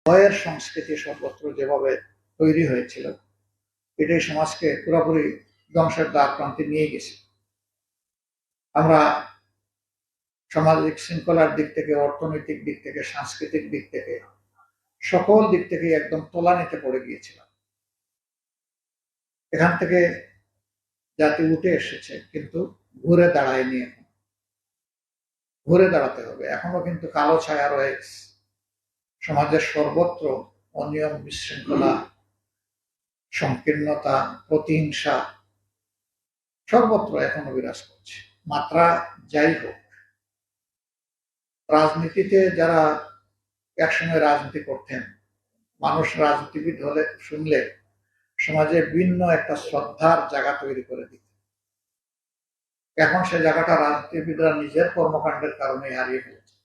ভয়ের সংস্কৃতি সর্বত্র যেভাবে তৈরি হয়েছিল, এটাই সমাজকে পুরোপুরি ধ্বংসের দ্বার প্রান্তে নিয়ে গেছে। আমরা সামাজিক শৃঙ্খলার দিক থেকে, অর্থনৈতিক দিক থেকে, সাংস্কৃতিক দিক থেকে, সকল দিক থেকে একদম তলানিতে পড়ে গিয়েছিলাম। এখান থেকে জাতি উঠে এসেছে, কিন্তু ঘুরে দাঁড়ায়নি। এখন ঘুরে দাঁড়াতে হবে। এখনো কিন্তু কালো ছায়া রয়েছে। সমাজের সর্বত্র অনিয়ম, বিশৃঙ্খলা, সংকীর্ণতা, প্রতিহিংসা সর্বত্র এখনো বিরাজ করছে। মাত্রা যাই হোক, রাজনীতিতে যারা একসময় রাজনীতি করতেন, মানুষ রাজনীতিবিদ হলে শুনলে সমাজে ভিন্ন একটা শ্রদ্ধার জায়গা তৈরি করে দিত। এখন সে জায়গাটা রাজনীতিবিদরা নিজের কর্মকাণ্ডের কারণে হারিয়ে ফেলেছে।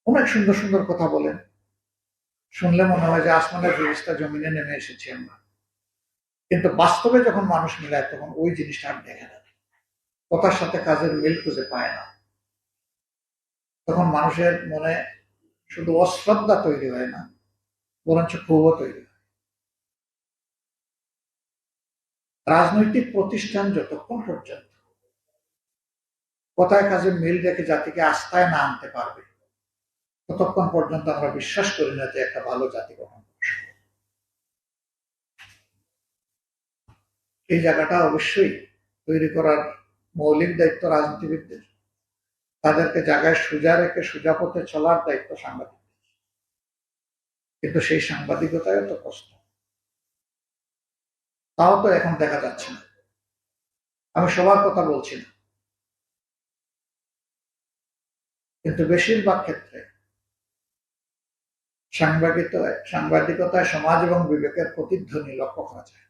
অনেক সুন্দর সুন্দর কথা বলেন, শুনলে মনে হয় যে আসমানের ফেরেশতা জমিনে নেমে এসেছি আমরা, কিন্তু বাস্তবে যখন মানুষ মিলায় তখন ওই জিনিসটা আর দেখে না, কথার সাথে কাজের মিল খুঁজে পায় না। তখন মানুষের মনে শুধু অশ্রদ্ধা তৈরি হয় না, বরঞ্চ ক্ষোভও তৈরি হয়। রাজনৈতিক প্রতিষ্ঠান যতক্ষণ পর্যন্ত কথায় কাজে মিল রেখে জাতিকে আস্থায় না আনতে পারবে, ততক্ষণ পর্যন্ত আমরা বিশ্বাস করি না যে একটা ভালো জাতি গঠন করছে। এই জায়গাটা অবশ্যই তৈরি করার মৌলিক দায়িত্ব রাজনীতিবিদদের। তাদেরকে জায়গায় সোজা রেখে সোজা পথে চলার দায়িত্ব সাংবাদিক। কিন্তু সেই সাংবাদিকতায় তো কষ্ট, তাও তো এখন দেখা যাচ্ছে না। আমি সবার কথা বলছি না, কিন্তু বেশিরভাগ ক্ষেত্রে সাংবাদিকতায় সমাজ এবং বিবেকের প্রতিধ্বনি লক্ষ্য করা যায়।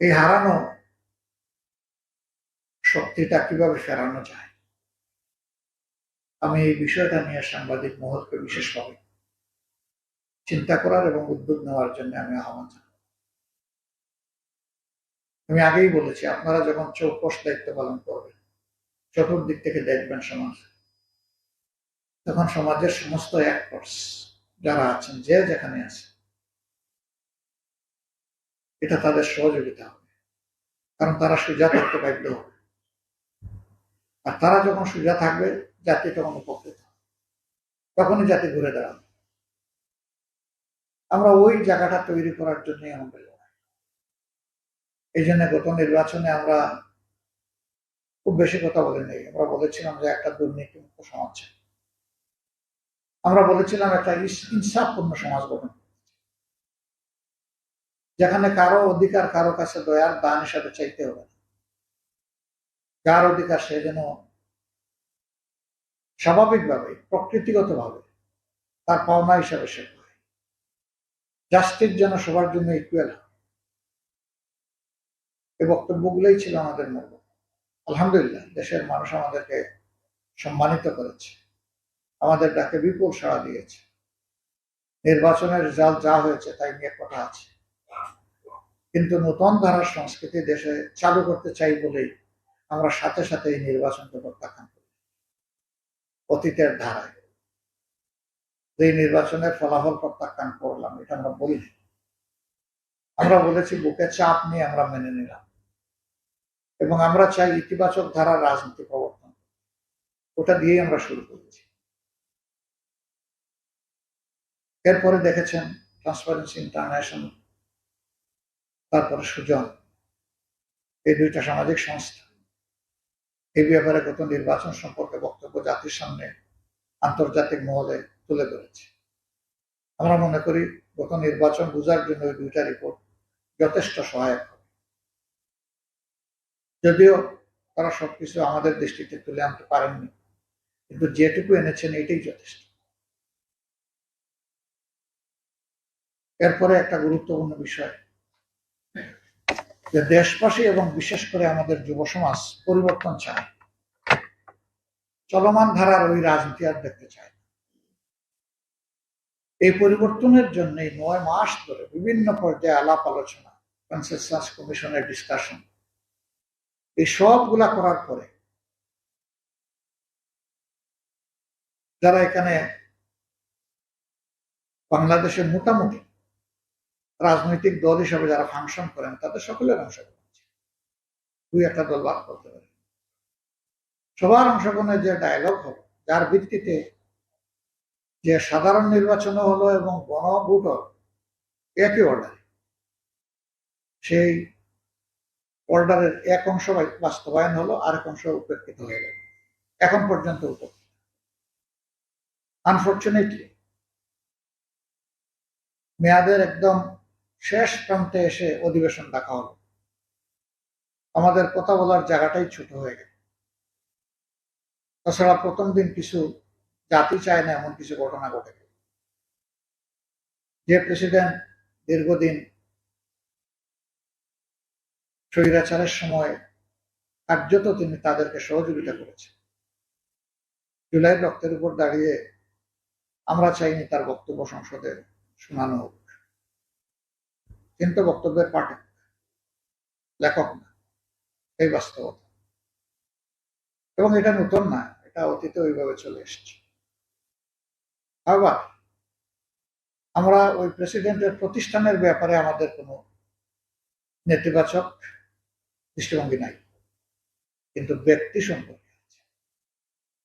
এই হারানো শক্তিটা কিভাবে ফেরানো যায়, আমি এই বিষয়টা নিয়ে সাংবাদিক মহলকে বিশেষভাবে চিন্তা করার এবং উদ্যোগ নেওয়ার জন্য আমি আহ্বান জানাই। আমি আগেই বলেছি, আপনারা যখন চৌকস দায়িত্ব পালন করবেন, চতুর্দিক থেকে দেখবেন সমাজ, তখন সমাজের সমস্ত অ্যাক্টরস যারা আছেন, যে যেখানে আছে, এটা তাদের সহযোগিতা হবে। কারণ তারা সোজা থাকতে বাধ্য হবে, আর তারা যখন সোজা থাকবে, জাতি তখন উপকৃত হবে, তখনই জাতি ঘুরে দাঁড়াবে। আমরা ওই জায়গাটা তৈরি করার জন্যই আমাদের লড়াই। এই জন্য গত নির্বাচনে আমরা খুব বেশি কথা বলি নাই। আমরা বলেছিলাম যে একটা দুর্নীতিমুক্ত সমাজ চাই, আমরা বলেছিলাম একটা ইনসাফপূর্ণ সমাজ গঠন, যেখানে কারো অধিকার কারো কাছে দয়ার দান হিসাবে চাইতে হবে না, যার অধিকার সে যেন স্বাভাবিকভাবে, প্রকৃতিগতভাবে তার পাওনা হিসাবে সে পায়। জাস্টিস যেন সবার জন্য ইকুয়াল হয়। এই বক্তব্যগুলোই ছিল আমাদের মূল। আলহামদুলিল্লাহ, দেশের মানুষ আমাদেরকে সম্মানিত করেছে, আমাদের ডাকে বিপুল সাড়া দিয়েছে। নির্বাচনের রেজাল্ট যা হয়েছে তাই নিয়ে কথা আছে, কিন্তু নতুন ধারার সংস্কৃতি দেশে চালু করতে চাই বলেই আমরা সাথে সাথে এই নির্বাচনকে প্রত্যাখ্যান করি। অতীতের ধারায় যে নির্বাচনের ফলাফল প্রত্যাখ্যান করলাম, এটা আমরা বলিনি। আমরা বলেছি বুকে চাপ নিয়ে আমরা মেনে নিলাম, এবং আমরা চাই ইতিবাচক ধারার রাজনীতি প্রবর্তন। ওটা দিয়েই আমরা শুরু করেছি। এরপরে দেখেছেন ট্রান্সপারেন্সি ইন্টারন্যাশনাল, তারপরে সুজন, এই দুইটা সামাজিক সংস্থা এই ব্যাপারে গত নির্বাচন সম্পর্কে বক্তব্য জাতির সামনে আন্তর্জাতিক মহলে তুলে ধরেছে। আমরা মনে করি গত নির্বাচন বোঝার জন্য ওই দুইটা রিপোর্ট যথেষ্ট সহায়ক হবে। যদিও তারা সবকিছু আমাদের দৃষ্টিতে তুলে আনতে পারেননি, কিন্তু যেটুকু এনেছেন এটাই যথেষ্ট। এরপরে একটা গুরুত্বপূর্ণ বিষয়, যে দেশবাসী এবং বিশেষ করে আমাদের যুব সমাজ পরিবর্তন চায়, চলমান ধারার ওই রাজনীতি আর দেখতে চায়। এই পরিবর্তনের জন্য 9 মাস ধরে বিভিন্ন পর্যায়ে আলাপ আলোচনা, কনসেনসাস কমিশনের ডিসকাশন, এই সবগুলা করার পরে যারা এখানে বাংলাদেশের মোটামুটি রাজনৈতিক দল হিসাবে যারা ফাংশন করেন তাদের সকলের অংশগ্রহণ, দুই একটা দল বাদ করতে পারে, সবার অংশগ্রহণের যে ডায়লগ হবে, যার ভিত্তিতে যে সাধারণ নির্বাচনও হলো এবং গণভোট একই অর্ডার, সেই অর্ডারের এক অংশ বাস্তবায়ন হলো, আরেক অংশ উপেক্ষিত হয়ে গেল এখন পর্যন্ত। আনফর্চুনেটলি মেয়াদের একদম শেষ প্রান্তে এসে অধিবেশন ডাকা হলো, আমাদের কথা বলার জায়গাটাই ছোট হয়ে গেল। তাছাড়া প্রথম দিন কিছু জাতি চায় না এমন কিছু ঘটনা ঘটে গেল। যে প্রেসিডেন্ট দীর্ঘদিন স্বৈরাচারের সময় কার্যত তিনি তাদেরকে সহযোগিতা করেছেন, জুলাইয়ের রক্তের উপর দাঁড়িয়ে আমরা চাইনি তার বক্তব্য সংসদে শোনানো হোক, কিন্তু বক্তব্যের পাঠক, লেখক না, এই বাস্তবতা। এবং এটা নতুন না, এটা অতীতে ওইভাবে চলে এসেছে। আবার আমরা ওই প্রেসিডেন্টের প্রতিষ্ঠানের ব্যাপারে আমাদের কোনো নেতিবাচক দৃষ্টিভঙ্গি নাই, কিন্তু ব্যক্তি সম্পর্কে আছে।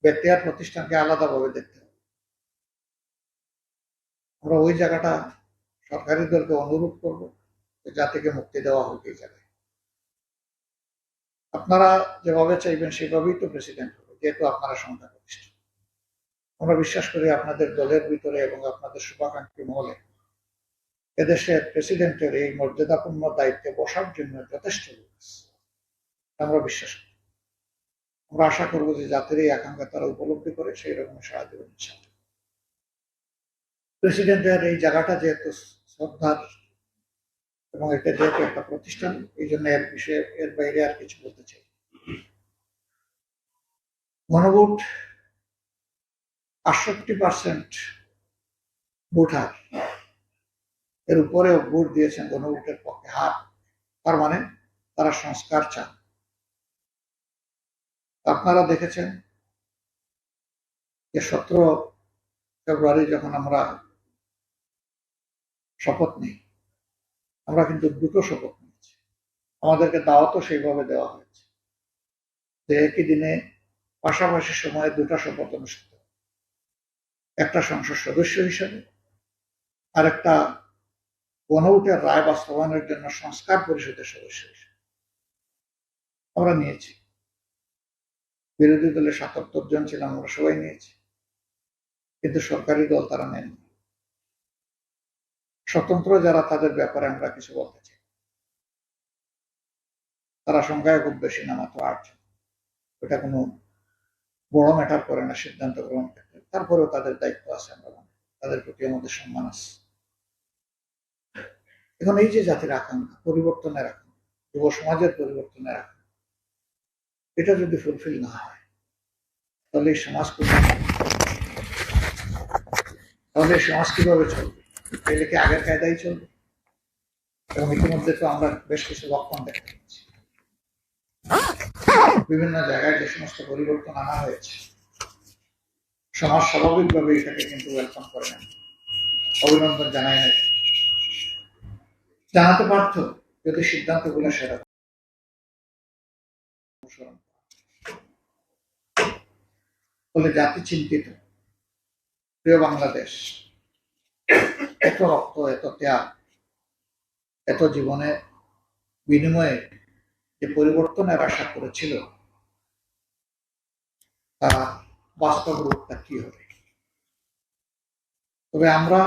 ব্যক্তি আর প্রতিষ্ঠানকে আলাদাভাবে দেখতে হবে। আমরা ওই জায়গাটা সরকারি দলকে অনুরোধ করব যে জাতিকে মুক্তি দেওয়া হোক এই জায়গায়। আপনারা যেভাবে চাইবেন সেভাবেই তো প্রেসিডেন্ট হবে, যেহেতু আপনারা সংখ্যাগরিষ্ঠ। আমরা বিশ্বাস করি আপনাদের দলের ভিতরে এবং আপনাদের শুভাকাঙ্ক্ষী মহলে এদেশের প্রেসিডেন্টের এই মর্যাদাপূর্ণ দায়িত্বে বসার জন্য যথেষ্ট লোক আছে, আমরা বিশ্বাস করি। আমরা আশা করবো যে জাতির এই আকাঙ্ক্ষা তারা উপলব্ধি করে সেই রকম সাড়া দেবেন। প্রেসিডেন্টের এই জায়গাটা যেহেতু শ্রদ্ধার এবং এটা যেহেতু একটা প্রতিষ্ঠান, এই জন্য এর বিষয়ে এর বাইরে আর কিছু বলতে চাই। গণভোট ৬৮% ভোট হার, এর উপরেও ভোট দিয়েছেন গণভোটের পক্ষে হার, তার মানে তারা সংস্কার চান। আপনারা দেখেছেন যে 17 ফেব্রুয়ারি যখন আমরা শপথ নিই, আমরা কিন্তু দুটো শপথ নিয়েছি। আমাদেরকে দাওয়াতও সেইভাবে দেওয়া হয়েছে যে একই দিনে পাশাপাশি সময়ে দুটা শপথ অনুষ্ঠিত, একটা সংসদ সদস্য হিসেবে আর একটা গণভোটের রায় বাস্তবায়নের জন্য সংস্কার পরিষদের সদস্য হিসেবে আমরা নিয়েছি। বিরোধী দলে ৭৭ জন ছিলাম, আমরা সবাই নিয়েছি, কিন্তু সরকারি দল তারা নেননি। স্বতন্ত্র যারা, তাদের ব্যাপারে আমরা কিছু বলতে চাই। তারা সংখ্যায় খুব বেশি না, মাত্র ৮ জন। এটা কোনো বড় ম্যাটার করে না সিদ্ধান্ত গ্রহণ ক্ষেত্রে, তারপরেও তাদের দায়িত্ব আছে, আমরা তাদের প্রতি আমাদের সম্মান আছে। এখন এই যে জাতির আকাঙ্ক্ষা, পরিবর্তনের আকাঙ্ক্ষা, যুব সমাজের পরিবর্তনের আকাঙ্ক্ষা, এটা যদি ফুলফিল না হয় তাহলে এই সমাজ কিভাবে চলবে? এলে কি আগের কায়দাই চলবে? এবং ইতিমধ্যে তো আমরা বেশ কিছু লক্ষণ দেখতে পাচ্ছি। বিভিন্ন জায়গায় যে সমস্ত পরিবর্তন আনা হয়েছে, সমাজ স্বাভাবিকভাবে এটাকে কিন্তু ওয়েলকাম করে না, অভিনন্দন জানায় না। জানাতে পারত যদি সিদ্ধান্তগুলো সেরা। ফলে জাতি চিন্তিত। প্রিয় বাংলাদেশ, এত রক্ত, এত ত্যাগ, এত জীবনের বিনিময়ে যে পরিবর্তনের আশা করেছিল, তার বাস্তব রূপটা কি হবে? তবে আমরা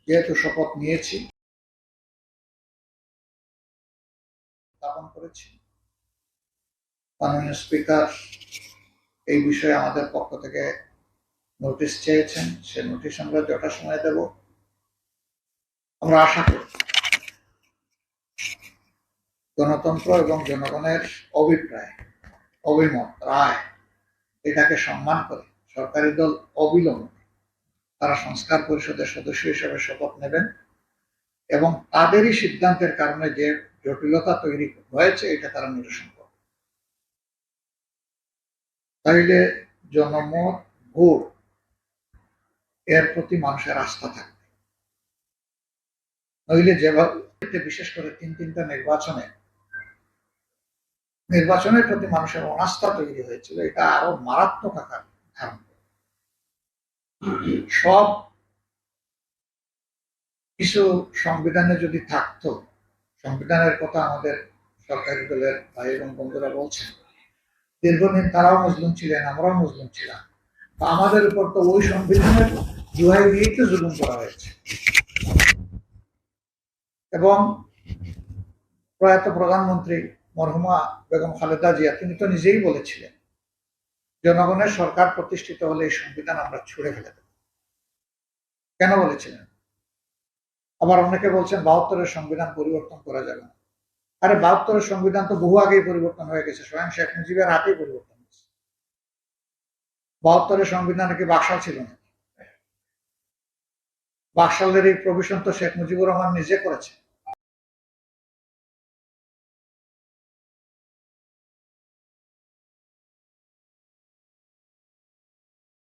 যেহেতু শপথ নিয়েছি, স্থাপন করেছি, মাননীয় স্পিকার এই বিষয়ে আমাদের পক্ষ থেকে নোটিশ চেয়েছেন, সে নোটিশ আমরা যথাসময়ে দেব। আমরা আশা করি গণতন্ত্র এবং জনগণের অভিপ্রায়, অভিমত, রায়, এটাকে সম্মান করে সরকারি দল অবিলম্বে তারা সংস্কার পরিষদের সদস্য হিসেবে শপথ নেবেন এবং তাদেরই সিদ্ধান্তের কারণে যে জটিলতা তৈরি হয়েছে এটা তারা নিরসন করবে। তাইলে জনমত, ভোট এর প্রতি মানুষের আস্থা থাকবে। নইলে যেভাবে বিশেষ করে তিনটা নির্বাচনের প্রতি মানুষের অনাস্থা তৈরি হয়েছিল, এটা আরো মারাত্মক আকার ধারণ করে। সব কিছু সংবিধানে যদি থাকতো, সংবিধানের কথা আমাদের সরকারি দলের ভাই এবং বন্ধুরা বলছেন, দীর্ঘদিন তারাও মুসলিম ছিলেন, আমরাও মুসলিম ছিলাম, আমাদের উপর তো ওই সংবিধানের দোহাই দিয়েই তো জুলুম করা হয়েছে। এবং প্রয়াত প্রধানমন্ত্রী মরহুমা বেগম খালেদা জিয়া তিনি তো নিজেই বলেছিলেন, জনগণের সরকার প্রতিষ্ঠিত হলে এই সংবিধান আমরা ছুঁড়ে ফেলে দেব। কেন বলেছিলেন? আবার অনেকে বলছেন ৭২-এর সংবিধান পরিবর্তন করা যাবে না। আরে ৭২-এর সংবিধান তো বহু আগেই পরিবর্তন হয়ে গেছে, স্বয়ং শেখ মুজিবের হাতেই পরিবর্তন হয়েছে। ৭২-এর সংবিধানে কি বাকশাল ছিল না? বাকশালের এই প্রভিশন তো শেখ মুজিবুর রহমান নিজে করেছে।